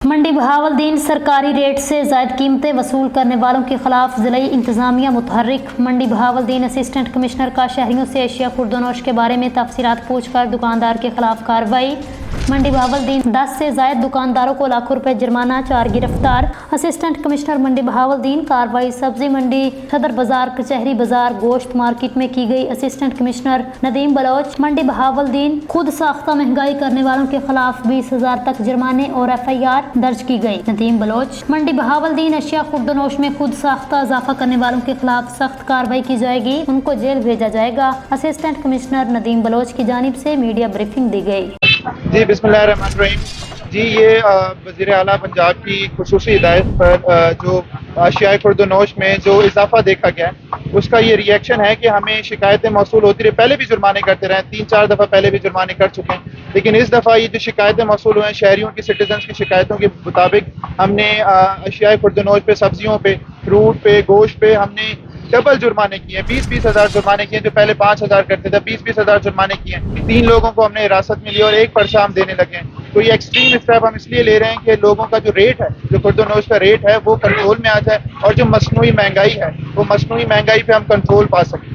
मंडी बहावलदीन सरकारी रेट से ज़ायद कीमतें वसूल करने वालों के खिलाफ ज़िला इंतज़ामिया मुतहर्रिक। मंडी बहावलदीन असिस्टेंट कमिश्नर का शहरियों से एशिया खुर्दनोश के बारे में तफसीलात पूछकर दुकानदार के खिलाफ कार्रवाई। मंडी बहावलदीन 10 से ज़ायद दुकानदारों को लाखों रुपए जुर्माना, 4 गिरफ्तार। असिस्टेंट कमिश्नर मंडी बहावलदीन कार्रवाई सब्जी मंडी, सदर बाजार, कचहरी बाजार, गोश्त मार्केट में की गई। असिस्टेंट कमिश्नर नदीम बलोच मंडी बहावलदीन खुद साख्ता महंगाई करने वालों के खिलाफ 20,000 तक जुर्माने और FIR दर्ज की गई। नदीम बलोच मंडी बहावलदीन अशिया खुर्दनोश में खुद साख्ता इजाफा करने वालों के खिलाफ सख्त कार्रवाई की जाएगी, उनको जेल भेजा जाएगा। असिस्टेंट कमिश्नर नदीम बलोच की जानिब से मीडिया ब्रीफिंग दी गई। जी बिस्मिल्लाहिर्रहमानिर्रहीम। जी ये वज़ीर आला पंजाब की खुसूसी हिदायत पर जो अशियाए खुर्दनोश में जो इजाफा देखा गया है उसका ये रिएक्शन है कि हमें शिकायतें मौसूल होती रही। पहले भी जुर्माने करते रहे, 3-4 दफ़ा पहले भी जुर्माने कर चुके हैं, लेकिन इस दफ़ा ये जो शिकायतें मौसूल हुए हैं शहरियों की, सिटीजन्स की शिकायतों के मुताबिक हमने अशियाए खुर्दनोश पे, सब्जियों पे, फ्रूट पे, गोश्त पे हमने डबल जुर्माने किए हैं। 20-20 हज़ार जुर्माने किए, जो पहले 5,000 करते थे 20-20 हज़ार जुर्माने किए हैं। 3 लोगों को हमने हिरासत में लिया और 1 पर्चा हम देने लगे हैं। तो ये एक्सट्रीम स्टेप हम इसलिए ले रहे हैं कि लोगों का जो रेट है, जो खुर्दनोश का रेट है वो कंट्रोल में आ जाए और जो मसनूई महंगाई है वो मसनूई महंगाई पे हम कंट्रोल पा सकें।